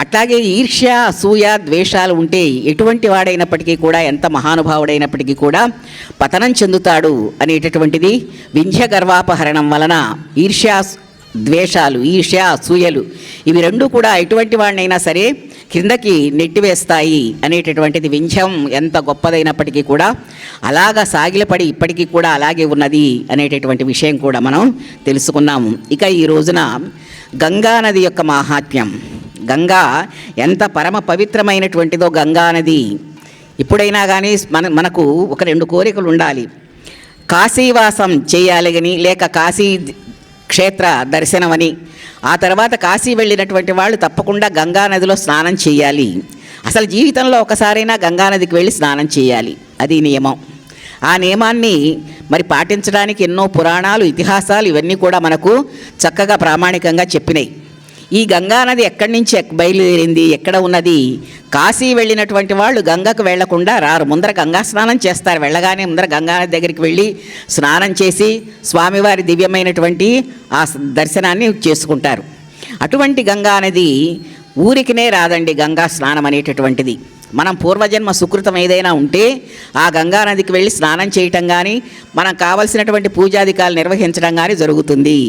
అట్లాగే ఈర్ష్య, అసూయ, ద్వేషాలు ఉంటే ఎటువంటి వాడైనప్పటికీ కూడా, ఎంత మహానుభావుడైనప్పటికీ కూడా పతనం చెందుతాడు అనేటటువంటిది వింధ్య గర్వాపహరణం వలన ద్వేషాలు, ఈర్ష్య, అసూయలు ఇవి రెండూ కూడా ఎటువంటి వాడినైనా సరే కిందకి నెట్టివేస్తాయి అనేటటువంటిది వింధ్యం ఎంత గొప్పదైనప్పటికీ కూడా అలాగా సాగిలపడి ఇప్పటికీ కూడా అలాగే ఉన్నది అనేటటువంటి విషయం కూడా మనం తెలుసుకున్నాము. ఇక ఈ రోజున గంగానది యొక్క మాహాత్మ్యం, గంగా ఎంత పరమ పవిత్రమైనటువంటిదో గంగానది. ఇప్పుడైనా కానీ మనకు ఒక 2 కోరికలు ఉండాలి. కాశీవాసం చేయాలి కానీ, లేక కాశీ క్షేత్ర దర్శనమని, ఆ తర్వాత కాశీ వెళ్ళినటువంటి వాళ్ళు తప్పకుండా గంగానదిలో స్నానం చేయాలి. అసలు జీవితంలో ఒకసారైనా గంగానదికి వెళ్ళి స్నానం చేయాలి, అది నియమం. ఆ నియమాన్ని మరి పాటించడానికి ఎన్నో పురాణాలు, ఇతిహాసాలు ఇవన్నీ కూడా మనకు చక్కగా ప్రామాణికంగా చెప్పినాయి. ఈ గంగానది ఎక్కడి నుంచి బయలుదేరింది, ఎక్కడ ఉన్నది? కాశీ వెళ్ళినటువంటి వాళ్ళు గంగకు వెళ్లకుండా రారు, ముందర గంగా స్నానం చేస్తారు. వెళ్ళగానే ముందర గంగానది దగ్గరికి వెళ్ళి స్నానం చేసి స్వామివారి దివ్యమైనటువంటి ఆ దర్శనాన్ని చేసుకుంటారు. అటువంటి గంగానది ఊరికినే రాదండి గంగా స్నానం అనేటటువంటిది. మనం పూర్వజన్మ సుకృతం ఏదైనా ఉంటే ఆ గంగానదికి వెళ్ళి స్నానం చేయటం కానీ, మనం కావలసినటువంటి పూజాధికాలు నిర్వహించడం కానీ జరుగుతుంది.